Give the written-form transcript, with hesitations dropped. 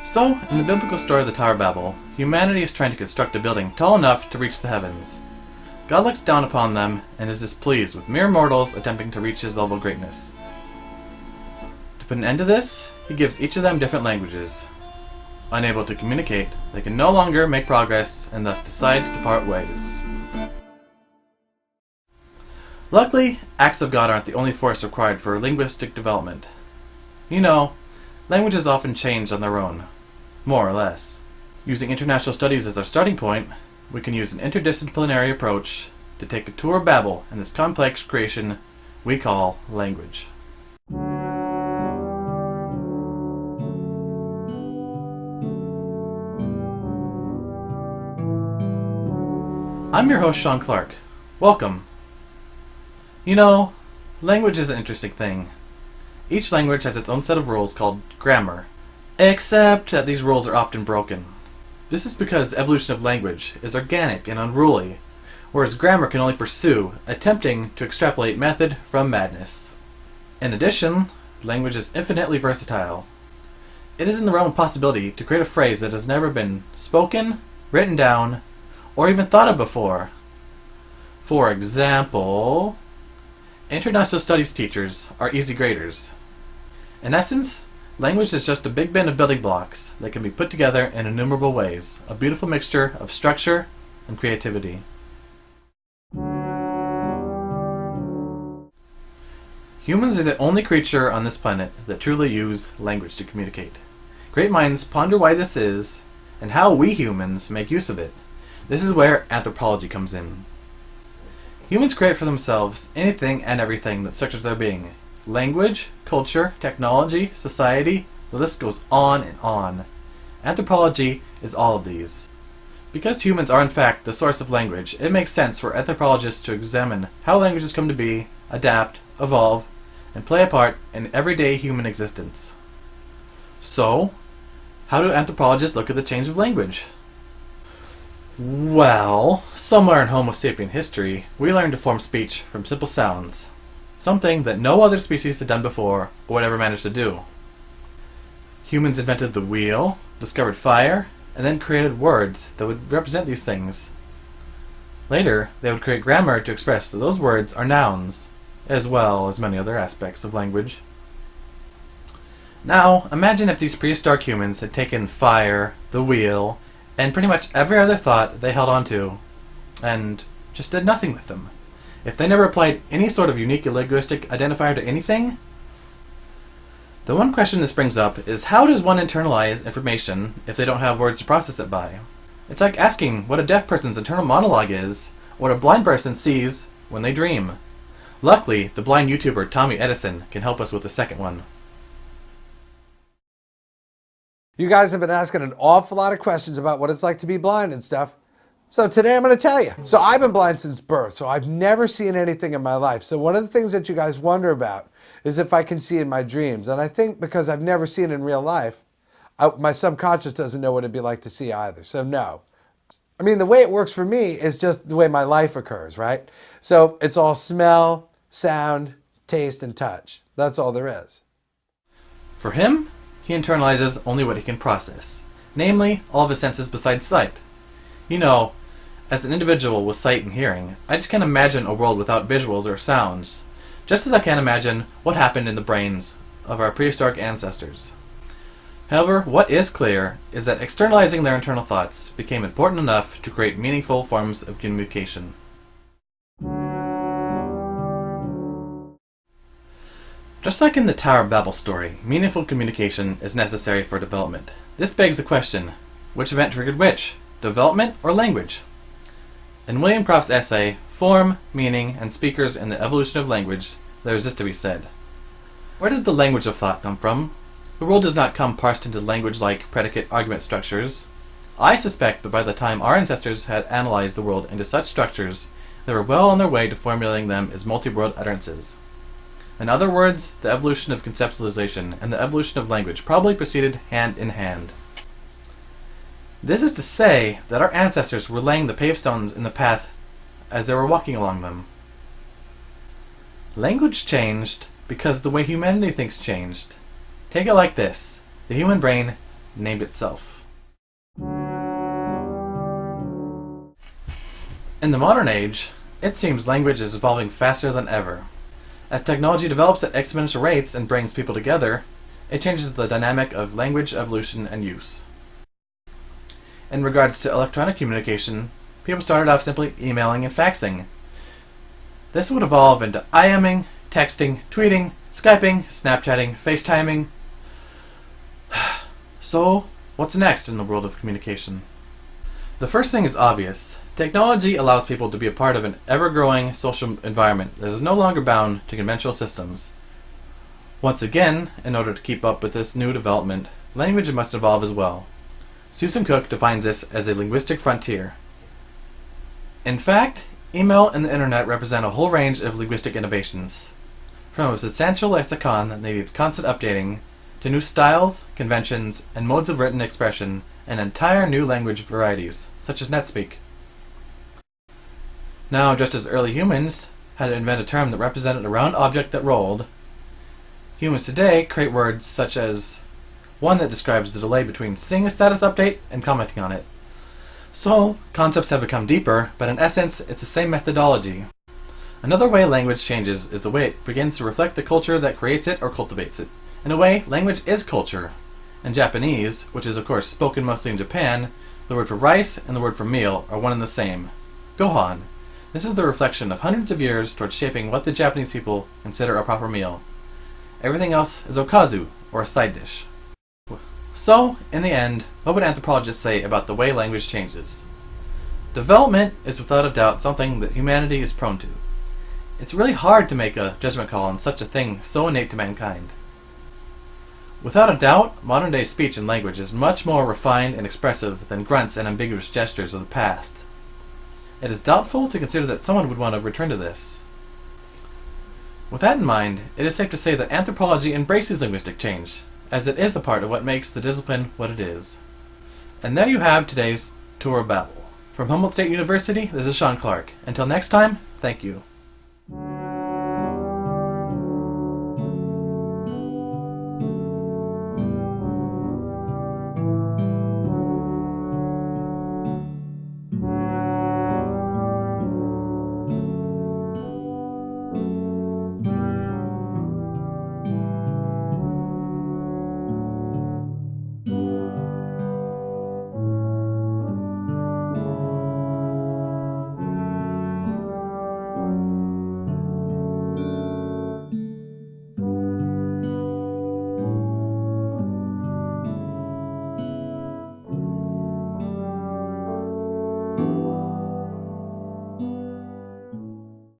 So, in the biblical story of the Tower of Babel, humanity is trying to construct a building tall enough to reach the heavens. God looks down upon them and is displeased with mere mortals attempting to reach his level of greatness. To put an end to this, he gives each of them different languages. Unable to communicate, they can no longer make progress and thus decide to part ways. Luckily, acts of God aren't the only force required for linguistic development. You know, languages often change on their own, more or less. Using international studies as our starting point, we can use an interdisciplinary approach to take a tour of Babel and this complex creation we call language. I'm your host, Sean Clark. Welcome. You know, language is an interesting thing. Each language has its own set of rules called grammar, except that these rules are often broken. This is because the evolution of language is organic and unruly, whereas grammar can only pursue, attempting to extrapolate method from madness. In addition, language is infinitely versatile. It is in the realm of possibility to create a phrase that has never been spoken, written down, or even thought of before. For example, International Studies teachers are easy graders. In essence, language is just a big bin of building blocks that can be put together in innumerable ways, a beautiful mixture of structure and creativity. Humans are the only creature on this planet that truly use language to communicate. Great minds ponder why this is, and how we humans make use of it. This is where anthropology comes in. Humans create for themselves anything and everything that structures their being. Language, culture, technology, society, the list goes on and on. Anthropology is all of these. Because humans are in fact the source of language, it makes sense for anthropologists to examine how languages come to be, adapt, evolve, and play a part in everyday human existence. So, how do anthropologists look at the change of language? Well, somewhere in Homo sapien history, we learned to form speech from simple sounds, something that no other species had done before or would ever manage to do. Humans invented the wheel, discovered fire, and then created words that would represent these things. Later, they would create grammar to express that those words are nouns, as well as many other aspects of language. Now, imagine if these prehistoric humans had taken fire, the wheel, and pretty much every other thought they held on to, and just did nothing with them. If they never applied any sort of unique linguistic identifier to anything, the one question this brings up is how does one internalize information if they don't have words to process it by? It's like asking what a deaf person's internal monologue is, or what a blind person sees when they dream. Luckily, the blind YouTuber Tommy Edison can help us with the second one. You guys have been asking an awful lot of questions about what it's like to be blind and stuff. So today I'm going to tell you. So I've been blind since birth, so I've never seen anything in my life. So one of the things that you guys wonder about is if I can see in my dreams. And I think because I've never seen it in real life, my subconscious doesn't know what it'd be like to see either. So no. I mean, the way it works for me is just the way my life occurs, right? So it's all smell, sound, taste, and touch. That's all there is. For him, he internalizes only what he can process, namely all of his senses besides sight. You know, as an individual with sight and hearing, I just can't imagine a world without visuals or sounds, just as I can't imagine what happened in the brains of our prehistoric ancestors. However, what is clear is that externalizing their internal thoughts became important enough to create meaningful forms of communication. Just like in the Tower of Babel story, meaningful communication is necessary for development. This begs the question, which event triggered which? Development or language? In William Proft's essay, Form, Meaning, and Speakers in the Evolution of Language, there is this to be said. Where did the language of thought come from? The world does not come parsed into language-like predicate-argument structures. I suspect that by the time our ancestors had analyzed the world into such structures, they were well on their way to formulating them as multi-word utterances. In other words, the evolution of conceptualization and the evolution of language probably proceeded hand in hand. This is to say that our ancestors were laying the paved stones in the path as they were walking along them. Language changed because the way humanity thinks changed. Take it like this. The human brain named itself. In the modern age, it seems language is evolving faster than ever. As technology develops at exponential rates and brings people together, it changes the dynamic of language evolution and use. In regards to electronic communication, people started off simply emailing and faxing. This would evolve into IMing, texting, tweeting, Skyping, Snapchatting, FaceTiming. So, what's next in the world of communication? The first thing is obvious. Technology allows people to be a part of an ever-growing social environment that is no longer bound to conventional systems. Once again, in order to keep up with this new development, language must evolve as well. Susan Cook defines this as a linguistic frontier. In fact, email and the internet represent a whole range of linguistic innovations. From a substantial lexicon that needs constant updating, to new styles, conventions, and modes of written expression, and entire new language varieties, such as NetSpeak. Now, just as early humans had to invent a term that represented a round object that rolled, humans today create words such as one that describes the delay between seeing a status update and commenting on it. So, concepts have become deeper, but in essence, it's the same methodology. Another way language changes is the way it begins to reflect the culture that creates it or cultivates it. In a way, language is culture. In Japanese, which is of course spoken mostly in Japan, the word for rice and the word for meal are one and the same. Gohan. This is the reflection of hundreds of years towards shaping what the Japanese people consider a proper meal. Everything else is okazu, or a side dish. So, in the end, what would anthropologists say about the way language changes? Development is without a doubt something that humanity is prone to. It's really hard to make a judgment call on such a thing so innate to mankind. Without a doubt, modern-day speech and language is much more refined and expressive than grunts and ambiguous gestures of the past. It is doubtful to consider that someone would want to return to this. With that in mind, it is safe to say that anthropology embraces linguistic change, as it is a part of what makes the discipline what it is. And there you have today's Tour of Babel. From Humboldt State University, this is Sean Clark. Until next time, thank you.